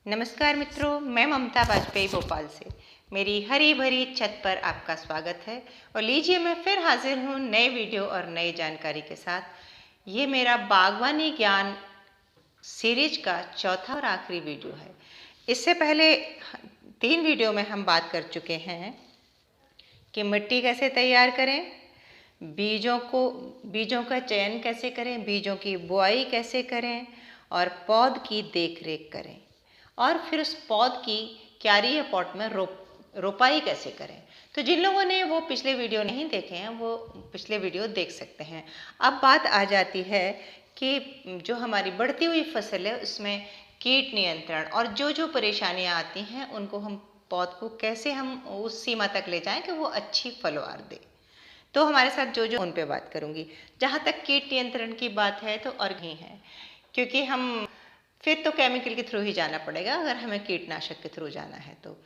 नमस्कार मित्रों, मैं ममता वाजपेयी भोपाल से मेरी हरी भरी छत पर आपका स्वागत है। और लीजिए, मैं फिर हाजिर हूँ नए वीडियो और नई जानकारी के साथ। ये मेरा बागवानी ज्ञान सीरीज का चौथा और आखिरी वीडियो है। इससे पहले 3 वीडियो में हम बात कर चुके हैं कि मिट्टी कैसे तैयार करें, बीजों का चयन कैसे करें, बीजों की बुआई कैसे करें और पौध की देखरेख करें, और फिर उस पौध की क्यारी या पॉट में रोपाई कैसे करें। तो जिन लोगों ने वो पिछले वीडियो नहीं देखे हैं वो पिछले वीडियो देख सकते हैं। अब बात आ जाती है कि जो हमारी बढ़ती हुई फसल है उसमें कीट नियंत्रण और जो परेशानियां आती हैं उनको हम पौध को कैसे हम उस सीमा तक ले जाएं कि वो अच्छी फलवार दे। तो हमारे साथ जो उन पे बात करूंगी। जहाँ तक कीट नियंत्रण की बात है तो और ही है, क्योंकि हम फिर तो केमिकल के थ्रू ही जाना पड़ेगा अगर हमें कीटनाशक के थ्रू जाना है तो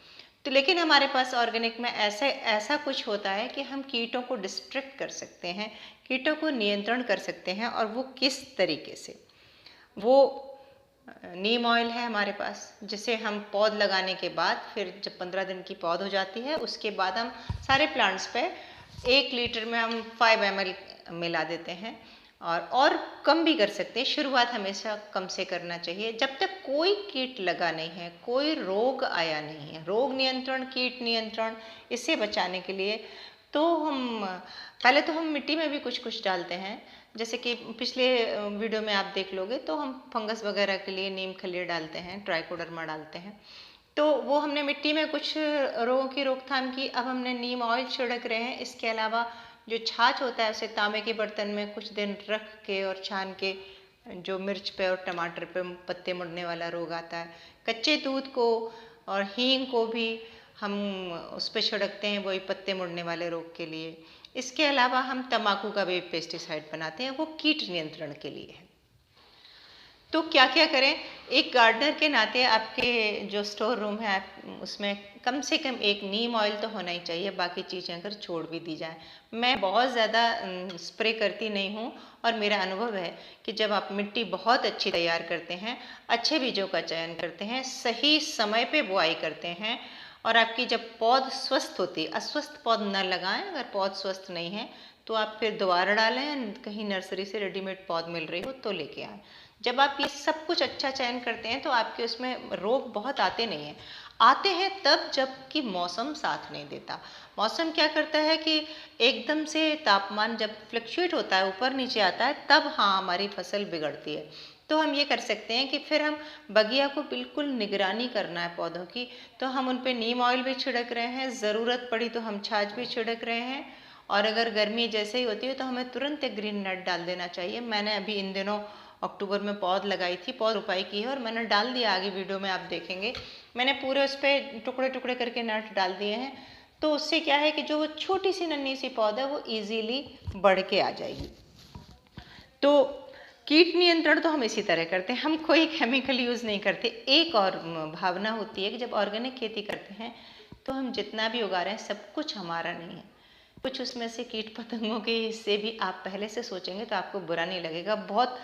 लेकिन हमारे पास ऑर्गेनिक में ऐसा कुछ होता है कि हम कीटों को डिस्ट्रैक्ट कर सकते हैं, कीटों को नियंत्रण कर सकते हैं। और वो किस तरीके से? वो नीम ऑयल है हमारे पास, जिसे हम पौध लगाने के बाद फिर जब 15 दिन की पौध हो जाती है उसके बाद हम सारे प्लांट्स पे 1 लीटर में हम 5 ml मिला देते हैं। और कम भी कर सकते हैं। शुरुआत हमेशा कम से करना चाहिए जब तक कोई कीट लगा नहीं है, कोई रोग आया नहीं है। रोग नियंत्रण, कीट नियंत्रण, इससे बचाने के लिए तो हम पहले तो हम मिट्टी में भी कुछ डालते हैं। जैसे कि पिछले वीडियो में आप देख लोगे तो हम फंगस वगैरह के लिए नीम खली डालते हैं, ट्राइकोडर्मा डालते हैं। तो वो हमने मिट्टी में कुछ रोगों की रोकथाम की। अब हमने नीम ऑयल छिड़क रहे हैं। इसके अलावा जो छाछ होता है उसे तांबे के बर्तन में कुछ दिन रख के और छान के, जो मिर्च पे और टमाटर पे पत्ते मुड़ने वाला रोग आता है, कच्चे दूध को और हींग को भी हम उस पर छिड़कते हैं, वही पत्ते मुड़ने वाले रोग के लिए। इसके अलावा हम तंबाकू का भी पेस्टिसाइड बनाते हैं, वो कीट नियंत्रण के लिए है। तो क्या क्या करें? एक गार्डनर के नाते आपके जो स्टोर रूम है आप उसमें कम से कम एक नीम ऑयल तो होना ही चाहिए। बाकी चीज़ें अगर छोड़ भी दी जाए, मैं बहुत ज़्यादा स्प्रे करती नहीं हूँ। और मेरा अनुभव है कि जब आप मिट्टी बहुत अच्छी तैयार करते हैं, अच्छे बीजों का चयन करते हैं, सही समय पे बुआई करते हैं और आपकी जब पौध स्वस्थ होती है, अस्वस्थ पौध न लगाएं। अगर पौध स्वस्थ नहीं है तो आप फिर दोबारा डालें, कहीं नर्सरी से रेडीमेड पौध मिल रही हो तो लेके आएँ। जब आप ये सब कुछ अच्छा चयन करते हैं तो आपके उसमें रोग बहुत आते नहीं हैं। आते हैं तब जबकि मौसम साथ नहीं देता। मौसम क्या करता है कि एकदम से तापमान जब फ्लक्चुएट होता है, ऊपर नीचे आता है, तब हाँ हमारी फसल बिगड़ती है। तो हम ये कर सकते हैं कि फिर हम बगिया को बिल्कुल निगरानी करना है पौधों की, तो हम उन पे नीम ऑयल भी छिड़क रहे हैं, ज़रूरत पड़ी तो हम छाछ भी छिड़क रहे हैं। और अगर गर्मी जैसे ही होती है तो हमें तुरंत एक ग्रीन नेट डाल देना चाहिए। मैंने अभी इन दिनों अक्टूबर में पौध लगाई थी, पौध रोपाई की है और मैंने डाल दिया। आगे वीडियो में आप देखेंगे मैंने पूरे उस पर टुकड़े टुकड़े करके नट डाल दिए हैं। तो उससे क्या है कि जो छोटी सी नन्ही सी पौध है वो इजीली बढ़ के आ जाएगी। तो कीट नियंत्रण तो हम इसी तरह करते हैं, हम कोई केमिकल यूज़ नहीं करते। एक और भावना होती है कि जब ऑर्गेनिक खेती करते हैं तो हम जितना भी उगा रहे हैं सब कुछ हमारा नहीं है। कुछ उसमें से कीट पतंगों के हिस्से भी आप पहले से सोचेंगे तो आपको बुरा नहीं लगेगा। बहुत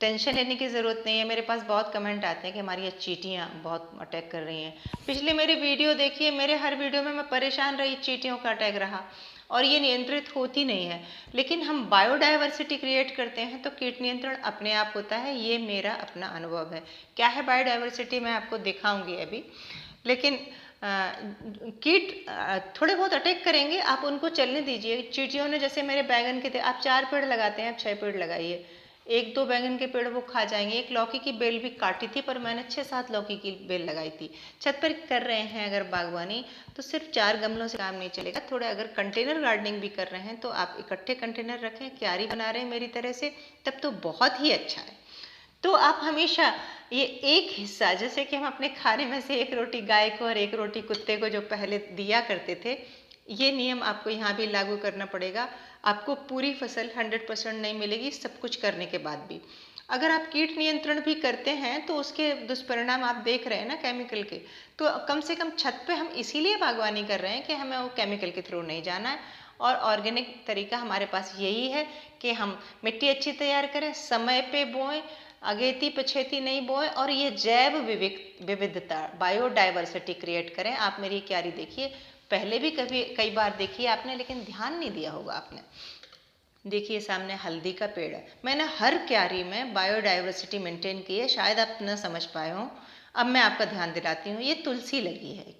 टेंशन लेने की ज़रूरत नहीं है। मेरे पास बहुत कमेंट आते हैं कि हमारी ये चींटियाँ बहुत अटैक कर रही हैं। पिछले मेरे वीडियो देखिए, मेरे हर वीडियो में मैं परेशान रही, चींटियों का अटैक रहा और ये नियंत्रित होती नहीं है। लेकिन हम बायोडाइवर्सिटी क्रिएट करते हैं तो कीट नियंत्रण अपने आप होता है। ये मेरा अपना अनुभव है। क्या है बायोडाइवर्सिटी मैं आपको दिखाऊंगी अभी। लेकिन कीट थोड़े बहुत अटैक करेंगे, आप उनको चलने दीजिए। चींटियों ने जैसे मेरे बैगन के थे, आप 4 पेड़ लगाते हैं, आप 6 पेड़ लगाइए। 1-2 बैगन के पेड़ वो खा जाएंगे। एक लौकी की बेल भी काटी थी, पर मैंने 6-7 लौकी की बेल लगाई थी। छत पर कर रहे हैं अगर बागवानी तो सिर्फ 4 गमलों से काम नहीं चलेगा। थोड़ा अगर कंटेनर गार्डनिंग भी कर रहे हैं तो आप इकट्ठे कंटेनर रखें, क्यारी बना रहे हैं मेरी तरह से, तब तो बहुत ही अच्छा है। तो आप हमेशा ये एक हिस्सा, जैसे कि हम अपने खाने में से 1 रोटी गाय को और 1 रोटी कुत्ते को जो पहले दिया करते थे, ये नियम आपको यहाँ भी लागू करना पड़ेगा। आपको पूरी फसल 100% नहीं मिलेगी सब कुछ करने के बाद भी। अगर आप कीट नियंत्रण भी करते हैं तो उसके दुष्परिणाम आप देख रहे हैं ना केमिकल के। तो कम से कम छत पे हम इसीलिए बागवानी कर रहे हैं कि हमें वो केमिकल के थ्रू नहीं जाना है। और ऑर्गेनिक तरीका हमारे पास यही है कि हम मिट्टी अच्छी तैयार करें, समय पे बोएं, अगेती पछेती नहीं बोए और ये जैव विविधता बायोडाइवर्सिटी क्रिएट करें। आप मेरी क्यारी देखिए, पहले भी कई बार देखी है आपने, लेकिन ध्यान नहीं दिया होगा आपने। देखिए सामने हल्दी का पेड़ है, मैंने हर क्यारी में बायोडाइवर्सिटी मेंटेन की है, शायद आप न समझ पाए हो। अब मैं आपका ध्यान दिलाती हूँ। ये तुलसी लगी है,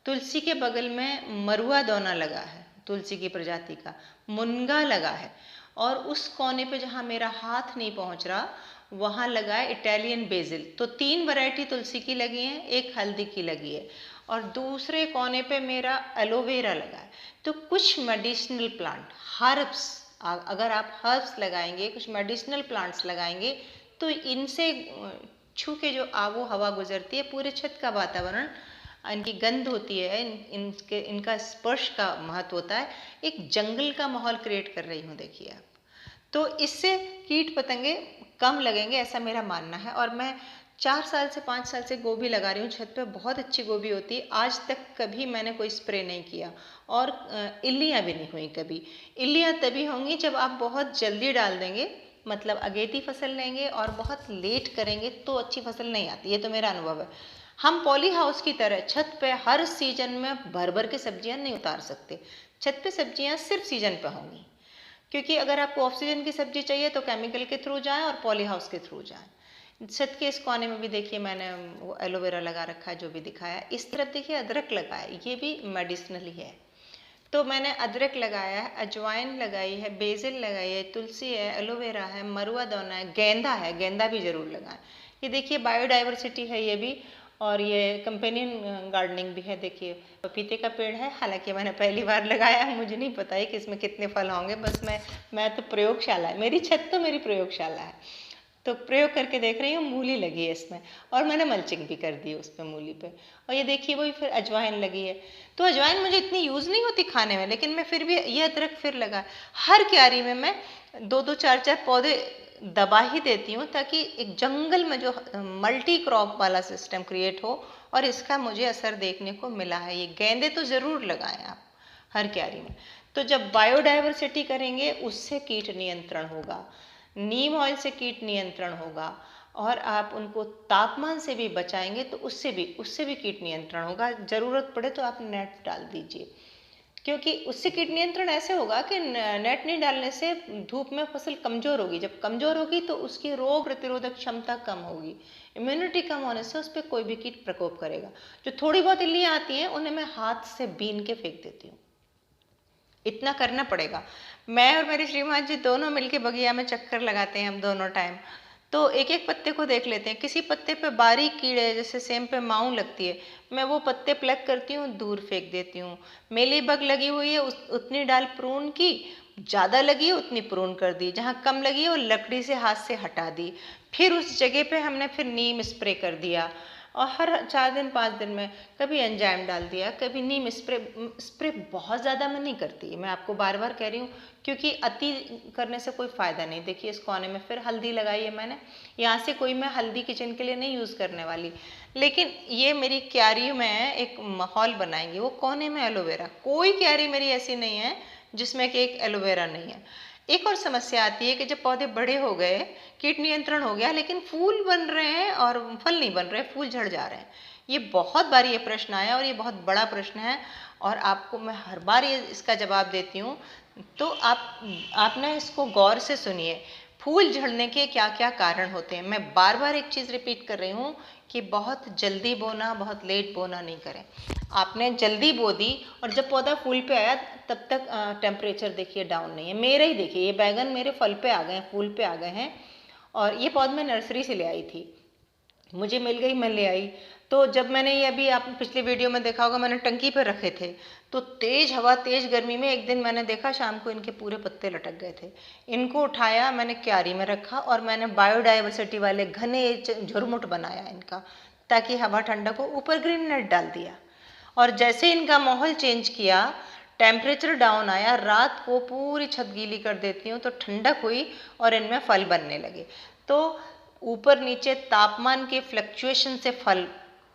तुलसी के बगल में मरुआ दोना लगा है, तुलसी की प्रजाति का मुनगा लगा है, और उस कोने पे जहाँ मेरा हाथ नहीं पहुँच रहा वहाँ लगा है इटालियन बेसिल। तो 3 वैरायटी तुलसी की लगी हैं, 1 हल्दी की लगी है, और दूसरे कोने पे मेरा एलोवेरा लगा है। तो कुछ मेडिसिनल प्लांट, हर्ब्स, अगर आप हर्ब्स लगाएंगे, कुछ मेडिसिनल प्लांट्स लगाएंगे, तो इनसे छू के जो आबो हवा गुजरती है, पूरे छत का वातावरण, इनकी गंध होती है, इनका स्पर्श का महत्व होता है, एक जंगल का माहौल क्रिएट कर रही हूँ देखिए आप। तो इससे कीट पतंगे कम लगेंगे, ऐसा मेरा मानना है। और मैं 4 साल से 5 साल से गोभी लगा रही हूँ छत पे, बहुत अच्छी गोभी होती है। आज तक कभी मैंने कोई स्प्रे नहीं किया, और इल्लियाँ भी नहीं हुई कभी। इल्लियाँ तभी होंगी जब आप बहुत जल्दी डाल देंगे, मतलब अगेती फसल लेंगे और बहुत लेट करेंगे तो अच्छी फसल नहीं आती, ये तो मेरा अनुभव है। हम पॉली हाउस की तरह छत पे हर सीजन में भर भर के सब्जियां नहीं उतार सकते। छत पे सब्जियां सिर्फ सीजन पे होंगी, क्योंकि अगर आपको ऑक्सीजन की सब्जी चाहिए तो केमिकल के थ्रू जाएं और पॉली हाउस के थ्रू जाएं। छत के इस कोने में भी देखिए मैंने वो एलोवेरा लगा रखा है, जो भी दिखाया। इस तरफ देखिए अदरक लगा है, ये भी मेडिसिनल ही है। तो मैंने अदरक लगाया है, अजवाइन लगाई है, बेसिल लगाई है, तुलसी है, एलोवेरा है, मरुआ दोना है, गेंदा है, गेंदा भी जरूर लगाएं। ये देखिए बायोडाइवर्सिटी है ये भी, और ये कंपेनियन गार्डनिंग भी है। देखिए पपीते का पेड़ है, हालांकि मैंने पहली बार लगाया है, मुझे नहीं पता है कि इसमें कितने फल होंगे। बस मैं तो प्रयोगशाला है मेरी छत, तो मेरी प्रयोगशाला है, तो प्रयोग करके देख रही हूँ। मूली लगी है इसमें, और मैंने मल्चिंग भी कर दी है उस पर मूली पे। और ये देखिए वही फिर अजवाइन लगी है। तो अजवाइन मुझे इतनी यूज़ नहीं होती खाने में, लेकिन मैं फिर भी ये अदरक फिर लगा। हर क्यारी में मैं 2-2 4-4 पौधे दबा ही देती हूँ, ताकि एक जंगल में जो मल्टी क्रॉप वाला सिस्टम क्रिएट हो, और इसका मुझे असर देखने को मिला है। ये गेंदे तो ज़रूर लगाएं आप हर क्यारी में। तो जब बायोडाइवर्सिटी करेंगे उससे कीट नियंत्रण होगा, नीम ऑयल से कीट नियंत्रण होगा, और आप उनको तापमान से भी बचाएंगे तो उससे भी कीट नियंत्रण होगा। ज़रूरत पड़े तो आप नेट डाल दीजिए, क्योंकि उससे कीट नियंत्रण ऐसे होगा कि नेट नहीं डालने से धूप में फसल कमज़ोर होगी। जब कमज़ोर होगी तो उसकी रोग प्रतिरोधक क्षमता कम होगी, इम्यूनिटी कम होने से उस पर कोई भी कीट प्रकोप करेगा। जो थोड़ी बहुत इल्लियाँ आती हैं उन्हें मैं हाथ से बीन के फेंक देती हूँ, इतना करना पड़ेगा। मैं और मेरे श्रीमान जी दोनों मिलके बगिया में चक्कर लगाते हैं हम दोनों टाइम, तो एक एक पत्ते को देख लेते हैं। किसी पत्ते पे बारीक कीड़े, जैसे सेम पे माऊ लगती है, मैं वो पत्ते प्लग करती हूँ, दूर फेंक देती हूँ। मेली बग लगी हुई है, उतनी डाल प्रून की, ज़्यादा लगी है उतनी प्रून कर दी, जहाँ कम लगी है वो लकड़ी से हाथ से हटा दी। फिर उस जगह पे हमने फिर नीम स्प्रे कर दिया, और हर 4 दिन 5 दिन में कभी एंजाइम डाल दिया, कभी नीम स्प्रे बहुत ज़्यादा मैं नहीं करती, मैं आपको बार बार कह रही हूँ, क्योंकि अति करने से कोई फ़ायदा नहीं। देखिए इस कोने में फिर हल्दी लगाई है मैंने, यहाँ से कोई मैं हल्दी किचन के लिए नहीं यूज़ करने वाली, लेकिन ये मेरी क्यारी में एक माहौल बनाएंगी। वो कोने में एलोवेरा, कोई क्यारी मेरी ऐसी नहीं है जिसमें कि एक एलोवेरा नहीं है। एक और समस्या आती है कि जब पौधे बड़े हो गए, कीट नियंत्रण हो गया, लेकिन फूल बन रहे हैं और फल नहीं बन रहे, फूल झड़ जा रहे हैं। ये बहुत बार ये प्रश्न आया, और ये बहुत बड़ा प्रश्न है, और आपको मैं हर बार ये इसका जवाब देती हूँ। तो आप ना इसको गौर से सुनिए, फूल झड़ने के क्या क्या कारण होते हैं। मैं बार बार एक चीज़ रिपीट कर रही हूँ कि बहुत जल्दी बोना, बहुत लेट बोना नहीं करें। आपने जल्दी बो दी और जब पौधा फूल पे आया तब तक टेम्परेचर देखिए डाउन नहीं है। मेरे ही देखिए, ये बैगन मेरे फल पे आ गए हैं, फूल पे आ गए हैं, और ये पौधा मैं नर्सरी से ले आई थी, मुझे मिल गई, मैं ले आई। तो जब मैंने ये, अभी आपने पिछले वीडियो में देखा होगा, मैंने टंकी पर रखे थे, तो तेज़ हवा तेज़ गर्मी में एक दिन मैंने देखा शाम को इनके पूरे पत्ते लटक गए थे। इनको उठाया, मैंने क्यारी में रखा, और मैंने बायोडाइवर्सिटी वाले घने झुरमुट बनाया इनका, ताकि हवा ठंडक हो। ऊपर ग्रीन नेट डाल दिया, और जैसे इनका माहौल चेंज किया, टेम्परेचर डाउन आया, रात को पूरी छत गीली कर देती हूँ तो ठंडक हुई और इनमें फल बनने लगे। तो ऊपर नीचे तापमान के फ्लक्चुएशन से फल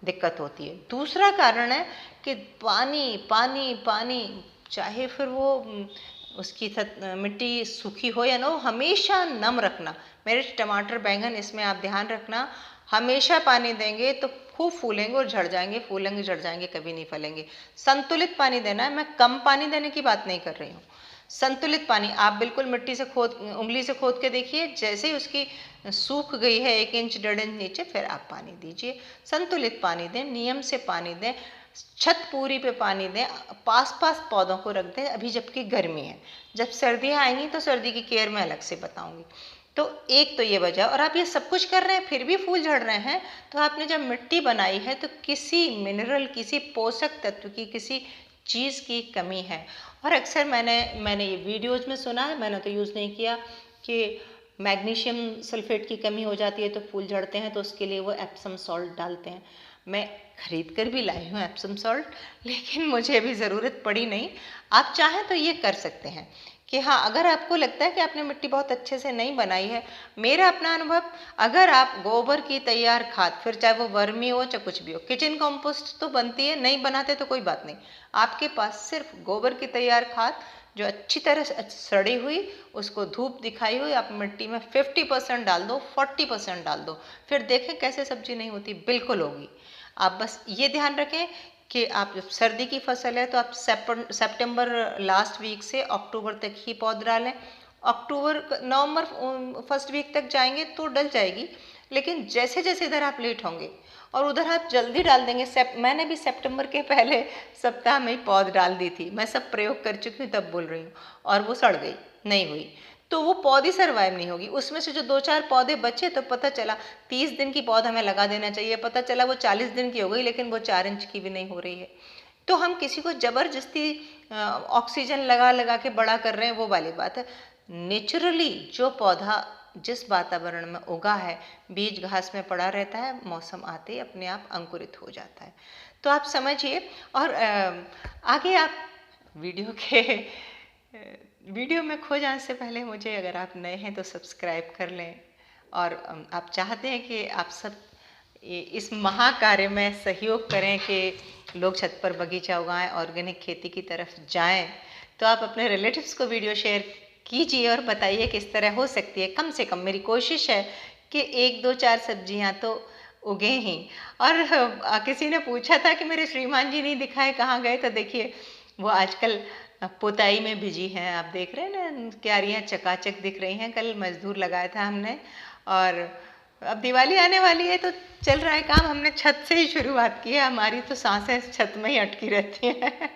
दिक्कत होती है। दूसरा कारण है कि पानी पानी पानी, चाहे फिर वो उसकी मिट्टी सूखी हो या ना हो, हमेशा नम रखना। मेरे टमाटर बैंगन इसमें आप ध्यान रखना, हमेशा पानी देंगे तो खूब फूलेंगे और झड़ जाएंगे, फूलेंगे झड़ जाएंगे, कभी नहीं फलेंगे। संतुलित पानी देना है, मैं कम पानी देने की बात नहीं कर रही हूँ। संतुलित पानी आप बिल्कुल मिट्टी से उंगली से खोद के देखिए, जैसे ही उसकी सूख गई है 1 इंच 1.5 इंच नीचे, फिर आप पानी दीजिए। संतुलित पानी दें, नियम से पानी दें, छत पूरी पे पानी दें, पास पास पौधों को रख दें। अभी जबकि गर्मी है, जब सर्दियाँ आएंगी तो सर्दी की केयर मैं अलग से बताऊंगी। तो एक तो ये वजह, और आप ये सब कुछ कर रहे हैं फिर भी फूल झड़ रहे हैं, तो आपने जब मिट्टी बनाई है तो किसी मिनरल, किसी पोषक तत्व की, किसी चीज़ की कमी है। और अक्सर मैंने ये वीडियोज़ में सुना है, मैंने तो यूज़ नहीं किया, कि मैग्नीशियम सल्फेट की कमी हो जाती है तो फूल झड़ते हैं, तो उसके लिए वो एप्सम सॉल्ट डालते हैं। मैं खरीद कर भी लाई हूँ एप्सम सॉल्ट, लेकिन मुझे अभी ज़रूरत पड़ी नहीं। आप चाहें तो ये कर सकते हैं कि हाँ, अगर आपको लगता है कि आपने मिट्टी बहुत अच्छे से नहीं बनाई है, मेरा अपना अनुभव, अगर आप गोबर की तैयार खाद, फिर चाहे वो वर्मी हो चाहे कुछ भी हो, किचन कंपोस्ट तो बनती है, नहीं बनाते तो कोई बात नहीं, आपके पास सिर्फ गोबर की तैयार खाद जो अच्छी तरह से सड़ी हुई, उसको धूप दिखाई हुई, आप मिट्टी में 50% डाल दो, 40% डाल दो, फिर देखें कैसे सब्जी नहीं होती, बिल्कुल होगी। आप बस ये ध्यान रखें कि आप जब सर्दी की फसल है तो आप सितंबर लास्ट वीक से अक्टूबर तक ही पौध डालें। नवंबर फर्स्ट वीक तक जाएंगे तो डल जाएगी, लेकिन जैसे जैसे इधर आप लेट होंगे और उधर आप जल्दी डाल देंगे। मैंने भी सितंबर के पहले सप्ताह में ही पौध डाल दी थी, मैं सब प्रयोग कर चुकी हूँ तब बोल रही हूँ, और वो सड़ गई, नहीं हुई, तो वो पौधी सर्वाइव नहीं होगी। उसमें से जो 2-4 पौधे बचे तो पता चला 30 दिन की पौध हमें लगा देना चाहिए, पता चला वो 40 दिन की हो गई, लेकिन वो 4 इंच की भी नहीं हो रही है। तो हम किसी को जबरदस्ती ऑक्सीजन लगा लगा के बड़ा कर रहे हैं, वो वाली बात है। नेचुरली जो पौधा जिस वातावरण में उगा है, बीज घास में पड़ा रहता है, मौसम आते ही अपने आप अंकुरित हो जाता है। तो आप समझिए। और आगे आप वीडियो में खो जाने से पहले मुझे, अगर आप नए हैं तो सब्सक्राइब कर लें, और आप चाहते हैं कि आप सब इस महाकार्य में सहयोग करें कि लोग छत पर बगीचा उगाएं, ऑर्गेनिक खेती की तरफ जाएं, तो आप अपने रिलेटिव्स को वीडियो शेयर कीजिए और बताइए किस तरह हो सकती है। कम से कम मेरी कोशिश है कि 1, 2, 4 सब्जियां तो उगे ही। और किसी ने पूछा था कि मेरे श्रीमान जी नहीं दिखाए, कहाँ गए, तो देखिए वो आजकल पुताई में बिजी हैं। आप देख रहे हैं ना, क्यारियाँ चकाचक दिख रही हैं। कल मजदूर लगाया था हमने, और अब दिवाली आने वाली है तो चल रहा है काम। हमने छत से ही शुरुआत की है, हमारी तो सांसें छत में ही अटकी रहती हैं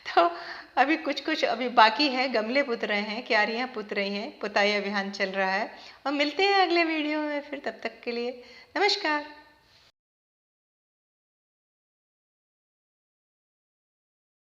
तो अभी कुछ अभी बाकी है, गमले पुत रहे हैं, क्यारियाँ पुत रही हैं, पुताई अभियान चल रहा है। और मिलते हैं अगले वीडियो में फिर, तब तक के लिए नमस्कार।